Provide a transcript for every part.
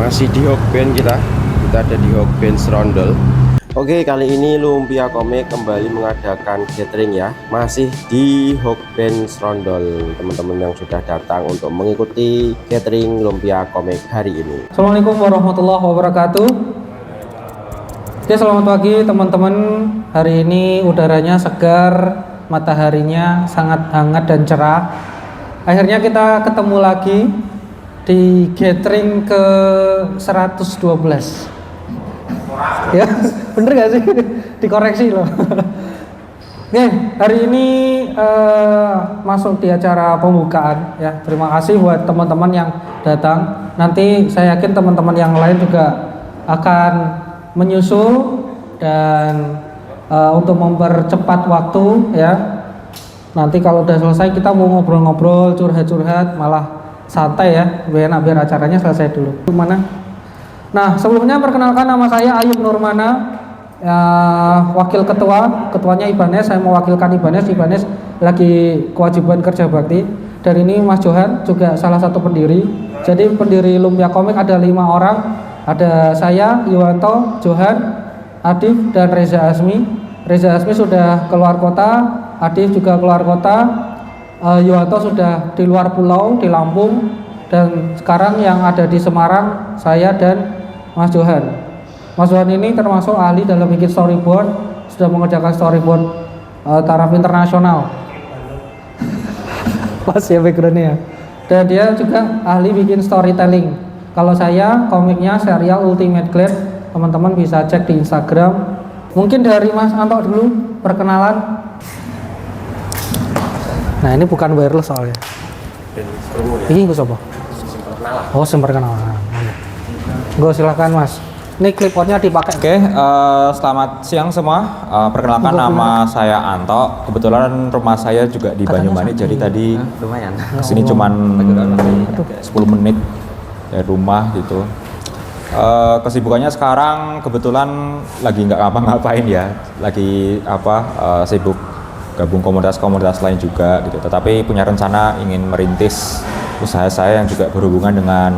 Masih di Hokben kita ada di Hokben Serondol. Oke, kali ini Lumpia Komik kembali mengadakan gathering ya. Masih di Hokben Serondol, teman-teman yang sudah datang untuk mengikuti gathering Lumpia Komik hari ini. Assalamualaikum warahmatullahi wabarakatuh. Oke, selamat pagi teman-teman. Hari ini udaranya segar, mataharinya sangat hangat dan cerah. Akhirnya kita ketemu lagi di gathering ke 112. Ya, bener gak sih? Dikoreksi loh. Oke, hari ini masuk di acara pembukaan ya. Terima kasih buat teman-teman yang datang. Nanti saya yakin teman-teman yang lain juga akan menyusul dan untuk mempercepat waktu ya. Nanti kalau udah selesai kita mau ngobrol-ngobrol, curhat-curhat, malah santai ya. Biar acaranya selesai dulu. Mana? Nah, sebelumnya perkenalkan, nama saya Ayub Nurmana, wakil ketuanya Ibanez. Saya mewakilkan Ibanez lagi kewajiban kerja bakti. Dan ini Mas Johan juga salah satu pendiri. Jadi pendiri Lumpia Komik ada 5 orang. Ada saya, Yuwanto, Johan, Adif, dan Reza Asmi. Reza Asmi sudah keluar kota, Adif juga keluar kota, Yuwanto sudah di luar pulau, di Lampung. Dan sekarang yang ada di Semarang, saya dan Mas Johan. Mas Johan ini termasuk ahli dalam bikin storyboard, sudah mengerjakan storyboard taraf internasional. Pas ya backgroundnya. Dan dia juga ahli bikin storytelling. Kalau saya komiknya serial Ultimate Glade, teman-teman bisa cek di Instagram. Mungkin dari Mas Anto dulu perkenalan. Nah, ini bukan wireless soalnya. Ini gue coba. Oh, perkenalan. Gue silakan Mas. Ini clipboardnya dipakai. Oke, selamat siang semua. Perkenalkan, nama saya Anto. Kebetulan rumah saya juga di Banyumanik, jadi tadi lumayan. kesini cuman 10 menit dari rumah gitu. Kesibukannya sekarang kebetulan lagi nggak ngapa-ngapain ya, lagi sibuk gabung komunitas-komunitas lain juga gitu. Tetapi punya rencana ingin merintis usaha saya yang juga berhubungan dengan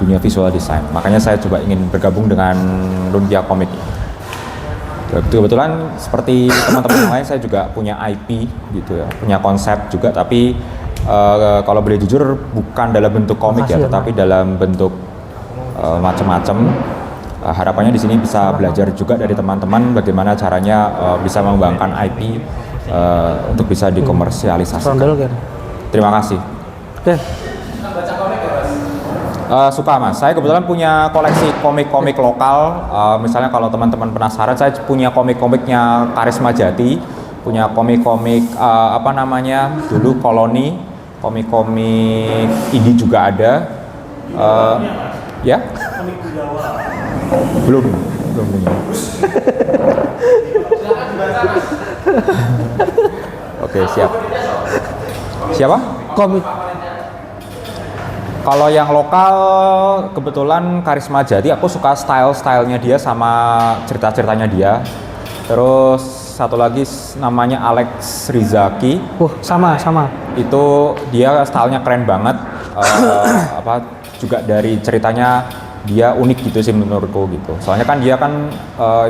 dunia visual design. Makanya saya coba ingin bergabung dengan Lumpia Komik. Kebetulan seperti teman-teman yang lain, saya juga punya IP gitu ya, punya konsep juga. Tapi kalau boleh jujur bukan dalam bentuk komik ya, tetapi dalam bentuk macam-macam. Harapannya di sini bisa belajar juga dari teman-teman bagaimana caranya bisa mengembangkan IP untuk bisa dikomersialisasikan. Terima kasih. Oke. Suka Mas, saya kebetulan punya koleksi komik-komik lokal. Misalnya kalau teman-teman penasaran, saya punya komik-komiknya Karisma Jati, punya komik-komik dulu Koloni, komik-komik indie juga ada. Ya? Belum punya. Oke, siap. Siapa? Komik. Kalau yang lokal kebetulan Karisma Jati, aku suka stylenya dia sama cerita-ceritanya dia. Terus satu lagi namanya Alex Rizaki. Sama. Itu dia stylenya keren banget. Juga dari ceritanya dia unik gitu sih menurutku gitu. Soalnya kan dia kan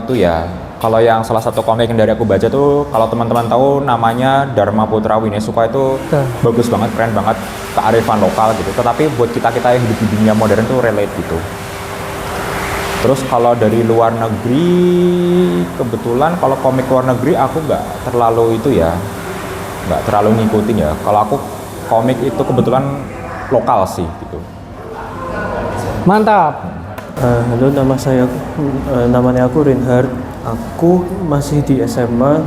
itu ya. Kalau yang salah satu komik yang dari aku baca tuh, kalau teman-teman tahu namanya Dharma Putra Winesuka, itu bagus banget, keren banget, kearifan lokal gitu. Tetapi buat kita yang hidup di dunia modern tuh relate gitu. Terus kalau dari luar negeri, kebetulan kalau komik luar negeri aku nggak terlalu ngikutin ya. Kalau aku komik itu kebetulan lokal sih gitu. Mantap. Halo, namanya aku Reinhard. Aku masih di SMA.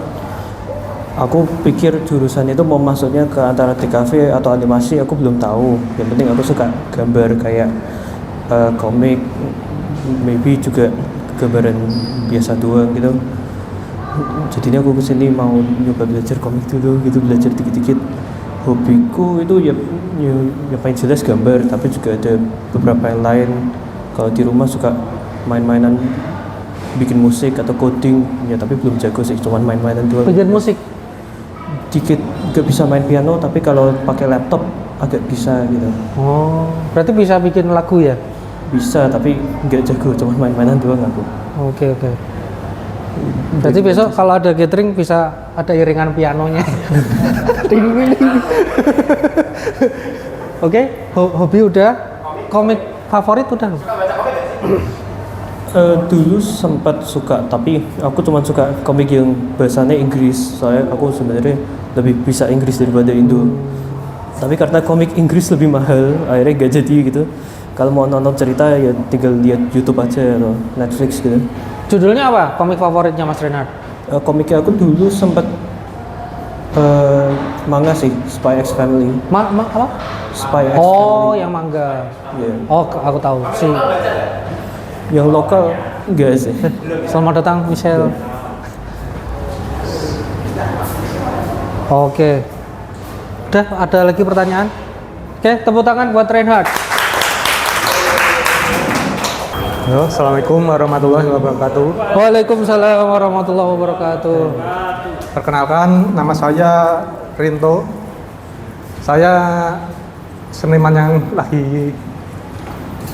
Aku pikir jurusan itu mau masuknya ke antara DKV atau animasi, aku belum tahu. Yang penting aku suka gambar kayak komik, maybe juga gambaran biasa doang gitu. Jadinya aku kesini mau nyoba belajar komik dulu gitu, belajar dikit-dikit. Hobiku itu ya paling jelas gambar, tapi juga ada beberapa yang lain. Kalau di rumah suka main-mainan, bikin musik atau coding ya, tapi belum jago sih, cuman main-mainan doang. Bikin musik dikit, gak bisa main piano, tapi kalau pakai laptop agak bisa gitu. Oh, berarti bisa bikin lagu ya? bisa tapi nggak jago, cuma main-mainan doang aku. Oke. Berarti besok kalau ada gathering bisa ada iringan pianonya. Ding, ding, ding. Oke, hobi udah, komik favorit udah. Dulu sempat suka, tapi aku cuma suka komik yang bahasanya Inggris. Soalnya aku sebenarnya lebih bisa Inggris daripada Indo. Tapi karena komik Inggris lebih mahal, akhirnya gak jadi gitu. Kalau mau nonton cerita ya tinggal lihat YouTube aja atau Netflix gitu. Judulnya apa? Komik favoritnya Mas Reinhard? Komiknya aku dulu sempat manga sih, Spy X Family. Apa? Spy X Oh, Family. yang manga. Iya. Oh, aku tahu. Yang lokal enggak sih. Selamat datang Michelle. Oke. Udah, ada lagi pertanyaan? Oke, tepuk tangan buat Reinhard. Halo, Assalamualaikum warahmatullahi wabarakatuh. Waalaikumsalam warahmatullahi wabarakatuh. Perkenalkan, nama saya Rinto. Saya seniman yang lagi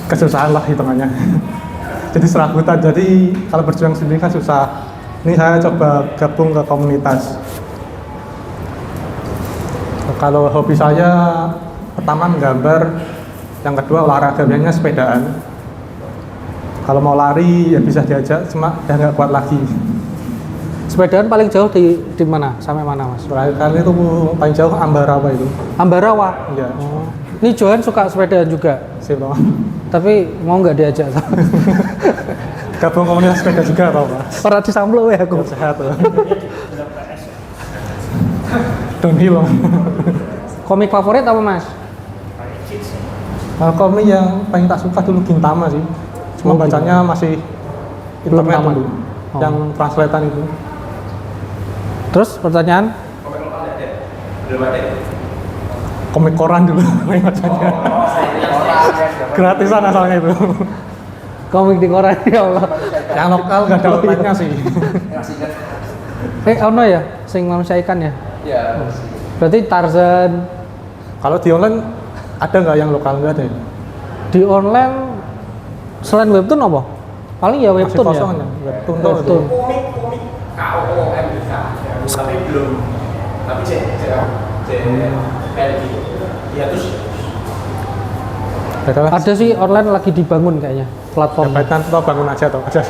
kesusahan lah hitungannya. Jadi serabutan, jadi kalau berjuang sendiri kan susah. Ini saya coba gabung ke komunitas. Kalau hobi saya pertama menggambar, yang kedua olahraga, biasanya sepedaan. Kalau mau lari ya bisa diajak, cuma ya nggak kuat lagi. Sepedaan paling jauh di mana? Sampai mana, Mas? Terakhir kali itu paling jauh Ambarawa itu. Ambarawa. Iya. Oh. Ini Johan suka sepedaan juga, Sip, Bang. tapi mau nggak diajak? Gabung komunitas sepeda juga atau apa? Orang di Samblo ya aku. Biar sehat tuh. Downhill. Komik favorit apa, Mas? Kalau komik yang paling tak suka dulu Gintama sih. Cuma bacanya masih Belum internet tamat. dulu. Oh. Yang translatean itu. Terus pertanyaan? Komik koran dulu main bacanya. Gratisan asalnya itu. Komik di koran ya Allah. Yang lokal gak ada online-nya sih. Ono ya, sing manusia ikan ya? Iya. Berarti Tarzan. Kalau di online ada nggak yang lokal? Nggak ada ya? Di online selain webtoon apa? Paling ya Masih webtoon ya. kosong ya? Webtoon tuh Webtoon. Ada sih online lagi dibangun kayaknya Ya platform. baikkan atau bangun aja atau aja.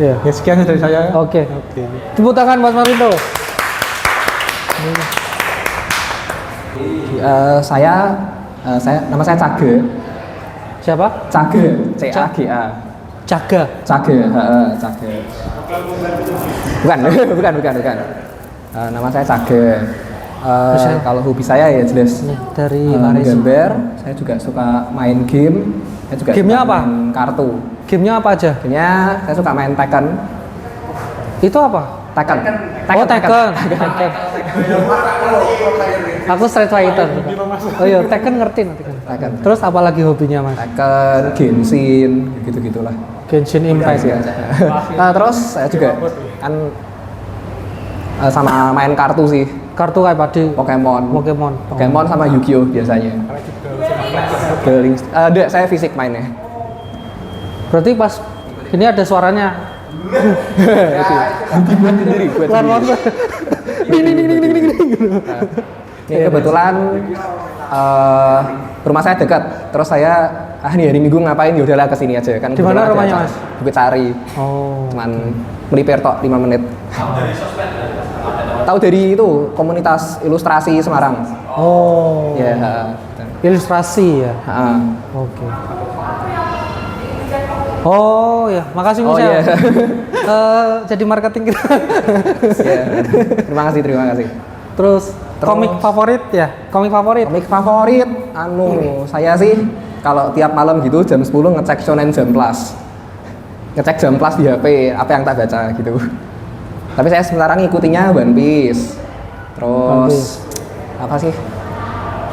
Iya. Ya sekian dari saya. Oke. Oke. Tepuk tangan Mas Marito. Nama saya Cage. Siapa? Cage, C-A-G-A. Jaga. Cage, Cage. Bukan. Nama saya Cage. Kalau hobi saya ya jelas Nih, dari Maris. gambar. Saya juga suka main game. Saya juga Gamenya suka apa? main kartu. Gamenya apa aja? Gamenya saya suka main Tekken. Itu apa? Tekken. Oh, Tekken. Aku Street Fighter. Oh iya, Tekken ngerti nanti kan. Tekken. Terus apa lagi hobinya, Mas? Tekken, Genshin, gitu-gitulah. Genshin Impact ya. Nah, terus saya juga kan sama main kartu sih. Kartu kayak padi. Pokemon. Pokemon. Sama Yu-Gi-Oh biasanya. Ada, saya fisik mainnya. Berarti pas ini ada suaranya. Buat sendiri, buat Keluar sendiri. monster. Ding ding ding ding ding ding. Ini kebetulan rumah saya dekat. Terus saya nih hari Minggu ngapain? Ya udahlah kesini aja kan. Di mana kebetulan ada rumahnya, acara. Mas? Bukit Sari. Oh. Cuman melipir tok 5 menit. Tahu dari itu komunitas ilustrasi Semarang. Oh. Ya. Ilustrasi ya. Heeh. Oke. Oh ya, makasih Mas. Oh, iya. Jadi marketing kita. Ya. Terima kasih. Terus komik favorit ya? Komik favorit. Komik favorit, saya sih kalau tiap malam gitu jam 10 ngecek Shonen Jump Plus. Ngecek Jump Plus di HP, apa yang tak baca gitu. Tapi saya sementara ngikutinya One Piece. Terus apa sih?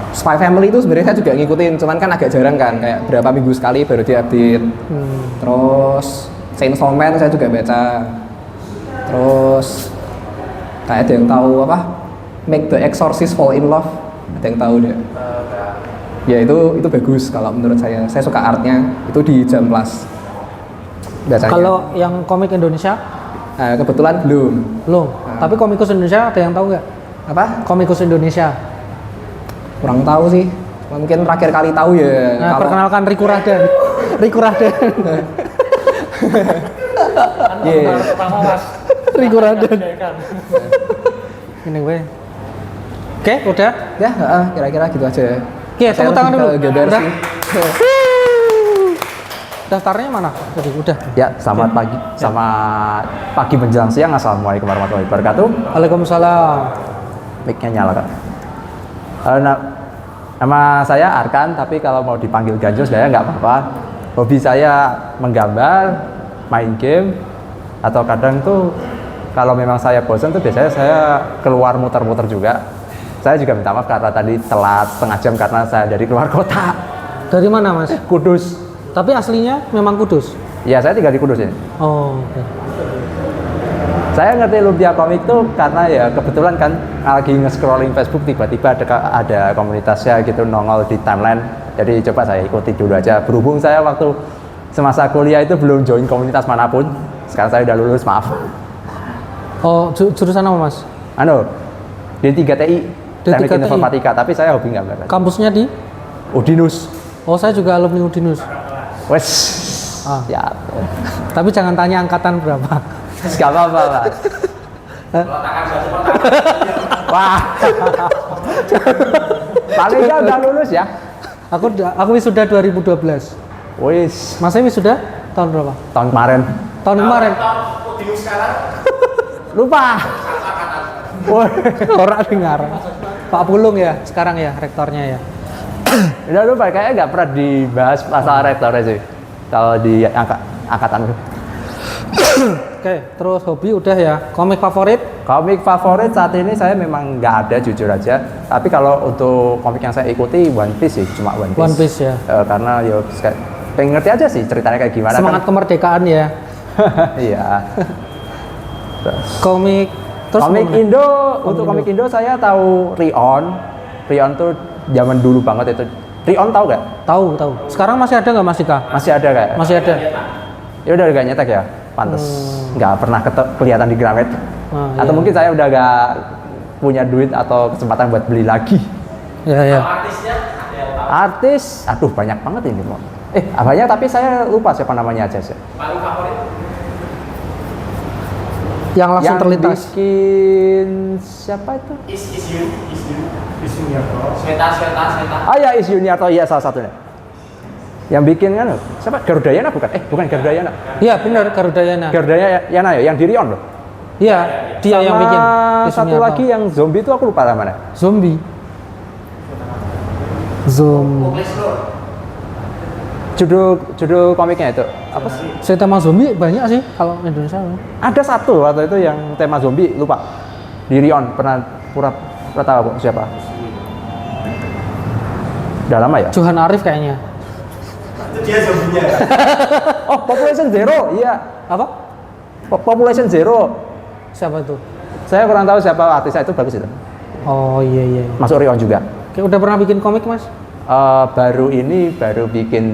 Spy Family itu sebenarnya saya juga ngikutin, cuman kan agak jarang kan, kayak berapa minggu sekali baru diupdate. Terus Chainsaw Man saya juga baca. Terus kayak ada yang tahu apa? Make the Exorcist Fall in Love. Ada yang tahu deh. Ya itu bagus kalau menurut saya. Saya suka artnya itu di Jam Plus. Bacanya. Kalau yang komik Indonesia Kebetulan belum. belum. Tapi komikus Indonesia ada yang tahu nggak? Apa? Komikus Indonesia. Kurang tahu sih. Mungkin terakhir kali tahu ya. Nah, kalau perkenalkan Riku Raden. Riku Raden. Iya. Riku Raden. Ini gue. Oke, udah. Ya, kira-kira gitu aja. Oke, tepuk tangan dulu. Gambar Udah. sih. Daftarnya mana? Tadi udah. Ya, selamat pagi menjelang siang. Assalamualaikum warahmatullahi wabarakatuh. Waalaikumsalam. Mic-nya nyala kan? Nama saya Arkan, tapi kalau mau dipanggil Ganjil saya nggak apa-apa. Hobi saya menggambar, main game, atau kadang tuh kalau memang saya bosan tuh biasanya saya keluar muter-muter juga. Saya juga minta maaf karena tadi telat setengah jam karena saya dari luar kota. Dari mana, Mas? Kudus. Tapi aslinya memang Kudus. Ya, saya tinggal di Kudus ini. Oh, oke. Saya ngerti Lumpia Komik tuh karena ya kebetulan kan lagi nge-scrolling Facebook tiba-tiba ada komunitasnya gitu nongol di timeline. Jadi coba saya ikuti dulu aja. Berhubung saya waktu semasa kuliah itu belum join komunitas manapun. Sekarang saya udah lulus, maaf. Oh, jurusan apa, Mas? D3TI, Teknik D3TI. Informatika, tapi saya hobi gambar. Kampusnya di? Udinus. Oh, saya juga alumni Udinus. Wes. Ah. Ya. Tapi jangan tanya angkatan berapa. Gak apa-apa, Mas. Wah. Paling nggak udah lulus ya. Aku wisuda 2012. Wis. Masnya wisuda tahun berapa? Tahun kemarin. Tahun kemarin. Lupa. Woi. Orang dengar. Pak Pulung ya sekarang ya rektornya ya. Udah lupa, kayaknya nggak pernah dibahas masalah rektornya sih. Kalau di angkatan. Oke, terus hobi udah ya. Komik favorit? Komik favorit saat ini saya memang nggak ada, jujur aja. Tapi kalau untuk komik yang saya ikuti One Piece sih, cuma One Piece. One Piece ya. Karena ya pengen ngerti aja sih ceritanya kayak gimana. Semangat kemerdekaan ya. Iya. Komik terus Komik mana? Indo, untuk komik Indo saya tahu Rion. Rion tuh zaman dulu banget itu. Rion tahu nggak? Tahu. Sekarang masih ada nggak Mas Dika? Masih ada kayak? Masih ada. Ya udah gak nyetek ya, pantes nggak pernah kelihatan di Gramet. Atau iya. mungkin saya udah gak punya duit atau kesempatan buat beli lagi. Ya. Artis, aduh banyak banget ini kok. Banyak tapi saya lupa siapa namanya aja sih. Yang langsung Yang terlintas. bikin siapa itu? Sweta. Ya, Is Yuniarto, iya salah satunya. Yang bikin kan siapa? Garudayana bukan? Bukan Garudayana. Iya benar Garudayana. Garudayana ya, yang di Rion loh. Iya, dia yang bikin. Di Satu Sumiarto. lagi yang zombie itu aku lupa namanya. Zombie. Judul komiknya itu apa sih? Saya tema zombie banyak sih kalau Indonesia. Ada satu waktu itu yang tema zombie, lupa. Di Rion pernah tahu siapa? Udah lama ya? Johan Arif kayaknya. Itu dia zombinya. Oh, Population Zero, iya. Apa? Population Zero. Siapa itu? Saya kurang tahu siapa artisnya, itu bagus itu. Oh iya. Masuk Rion juga. Oke, udah pernah bikin komik Mas? Baru bikin,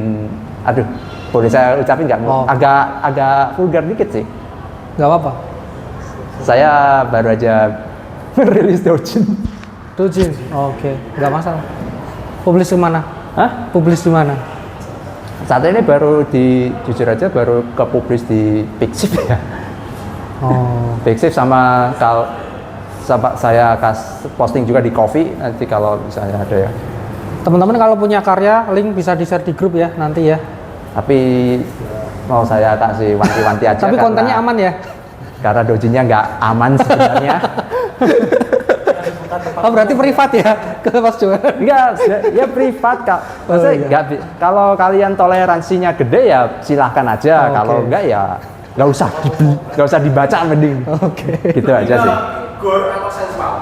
aduh, boleh saya ucapin nggak? Oh. Agak vulgar dikit sih. Gak apa-apa. Saya baru aja merilis Dojin. Dojin. Oke, nggak masalah. Publis di mana? Hah? Publis di mana? Saat ini jujur aja baru kepublis di Pixiv ya. Oh. Pixiv sama saya posting juga di Coffee nanti kalau misalnya ada ya. Teman-teman kalau punya karya, link bisa di-share di grup ya nanti ya. Tapi mau saya kasih wanti-wanti aja. Tapi kontennya aman ya? Karena dojinnya nggak aman sebenarnya. Oh berarti privat ya ke Mas Johan? Enggak, ya privat Kak. Maksudnya kalau kalian toleransinya gede ya silahkan aja. Oh, kalau okay. enggak ya nggak usah dibaca mending. Oke. Gitu aja sih. Gore atau sensual?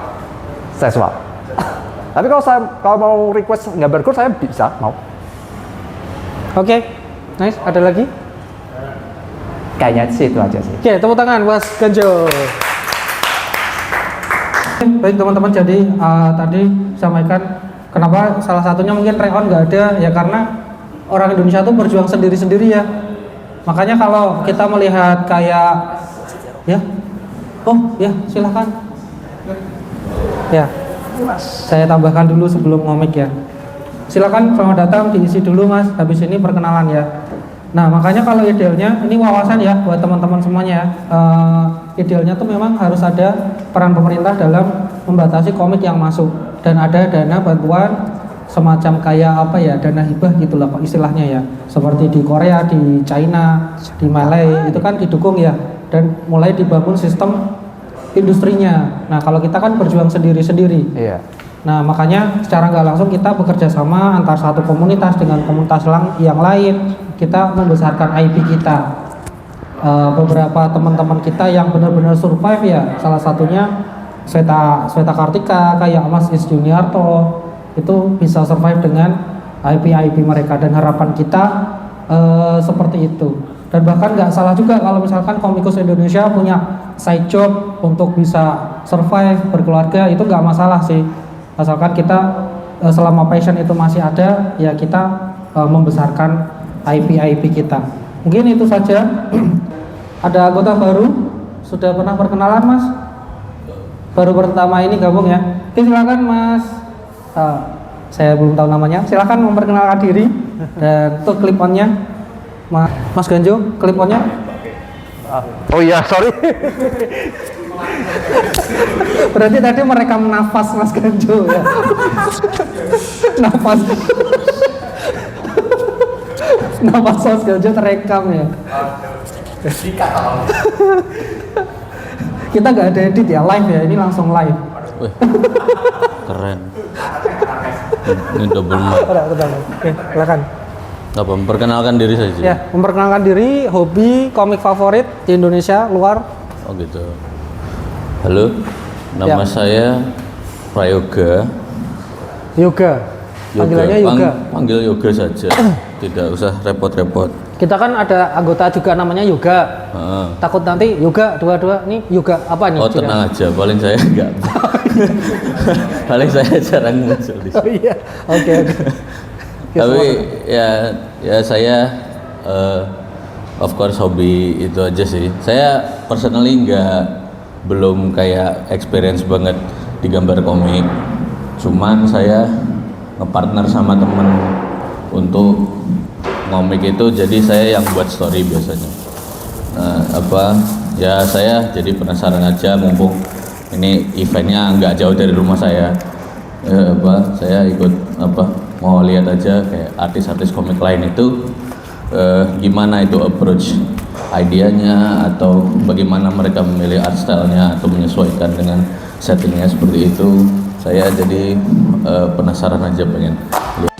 Sensual. Tapi kalau mau request gambar gore saya bisa mau. Oke, nice. Ada lagi? Kayaknya sih itu aja sih. Oke, tepuk tangan Mas Ganjo. Baik teman-teman, jadi tadi sampaikan Kenapa salah satunya mungkin Reon nggak ada ya karena orang Indonesia tuh berjuang sendiri-sendiri ya. Makanya kalau kita melihat kayak ya, oh ya silahkan. Ya, saya tambahkan dulu sebelum ngomik ya. Silakan selamat datang, diisi dulu mas. Habis ini perkenalan ya. Nah makanya kalau idealnya ini wawasan ya buat teman-teman semuanya ya. Idealnya tuh memang harus ada peran pemerintah dalam membatasi komik yang masuk dan ada dana bantuan semacam kayak apa ya, dana hibah gitulah Pak istilahnya ya, seperti di Korea, di China, di Malai itu kan didukung ya dan mulai dibangun sistem industrinya. Nah kalau kita kan berjuang sendiri-sendiri. Iya. Nah makanya secara nggak langsung kita bekerja sama antar satu komunitas dengan komunitas yang lain, kita membesarkan IP kita. Beberapa teman-teman kita yang benar-benar survive ya, salah satunya Sweta Kartika, kayak Mas Is Juniarto itu bisa survive dengan IP mereka dan harapan kita seperti itu. Dan bahkan nggak salah juga kalau misalkan komikus Indonesia punya side job untuk bisa survive berkeluarga, itu nggak masalah sih, asalkan kita selama passion itu masih ada ya kita membesarkan IP kita. Mungkin itu saja. Ada anggota baru, sudah pernah perkenalan mas? Baru pertama ini gabung ya. Oke silakan mas. Saya belum tahu namanya. Silakan memperkenalkan diri dan untuk clip onnya, Mas Ganjo, clip onnya. Oh iya, sorry. Berarti tadi merekam nafas Mas Ganjo ya. Nafas Mas Ganjo terekam ya. Kita nggak ada edit ya, live ya, ini langsung live. Wih, keren. Ini double mic. Oke, silakan. Apa memperkenalkan diri saja? Ya, memperkenalkan diri, hobi, komik favorit di Indonesia, luar. Oh gitu. Halo, nama Ya. saya Prayoga. Yoga. Panggilannya Yoga. Panggil Yoga saja. Tidak usah repot-repot. Kita kan ada anggota juga namanya Yoga. Heeh. Takut nanti Yoga dua-dua nih Yoga apa nih? Oh tenang aja, paling saya enggak. Paling saya jarang muncul di sini. Oh iya. Oke. Tapi ya saya of course hobi itu aja sih. Saya personally belum kayak experience banget di gambar komik. Cuman saya ngepartner sama temen untuk komik itu, jadi saya yang buat story biasanya. Ya saya jadi penasaran aja, mumpung ini eventnya nggak jauh dari rumah saya. Saya ikut mau lihat aja kayak artis-artis komik lain itu gimana itu approach idenya atau bagaimana mereka memilih art style-nya atau menyesuaikan dengan settingnya seperti itu. Saya jadi penasaran aja, pengen lihat.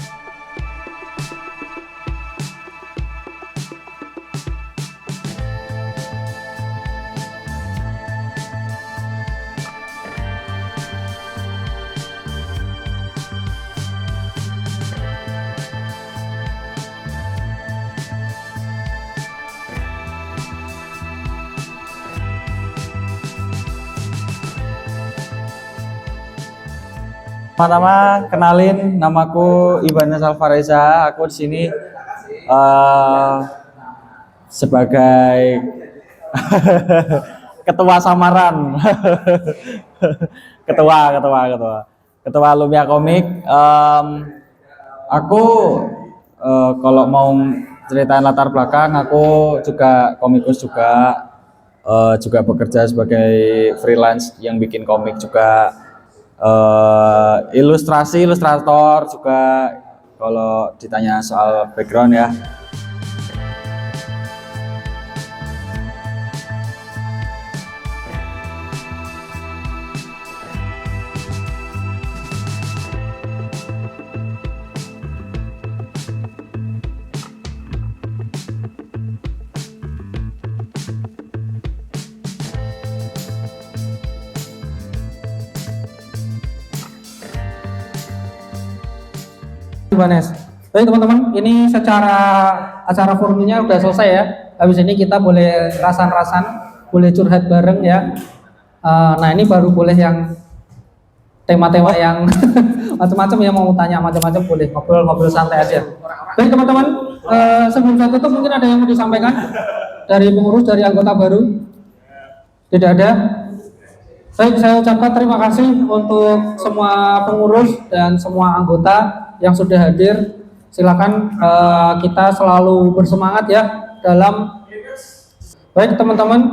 Pertama, kenalin, namaku Ibanez Alvareza. Aku di sini sebagai ketua samaran, ketua Lumia Komik. Aku kalau mau ceritain latar belakang, aku juga komikus juga bekerja sebagai freelance yang bikin komik juga. Ilustrator juga kalau ditanya soal background ya. Ibanez. Baik teman-teman, ini secara acara formilnya udah selesai ya. Habis ini kita boleh rasan-rasan, boleh curhat bareng ya. Nah ini baru boleh yang tema-tema yang macam-macam ya, mau tanya macam-macam boleh, ngobrol-ngobrol santai aja. Baik teman-teman, sebelum saya tutup mungkin ada yang mau disampaikan dari pengurus, dari anggota baru? Tidak ada? Baik, saya ucapkan terima kasih untuk semua pengurus dan semua anggota yang sudah hadir. Silakan kita selalu bersemangat ya dalam. Baik teman-teman,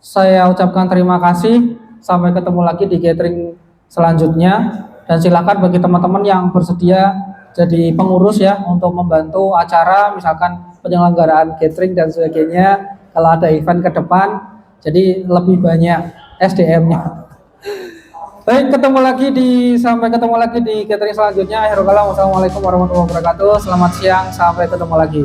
saya ucapkan terima kasih. Sampai ketemu lagi di gathering selanjutnya. Dan silakan bagi teman-teman yang bersedia jadi pengurus ya untuk membantu acara, misalkan penyelenggaraan gathering dan sebagainya. Kalau ada event ke depan, jadi lebih banyak SDM-nya. Baik, sampai ketemu lagi di gathering selanjutnya. Akhirul kalam, wassalamualaikum warahmatullahi wabarakatuh. Selamat siang, sampai ketemu lagi.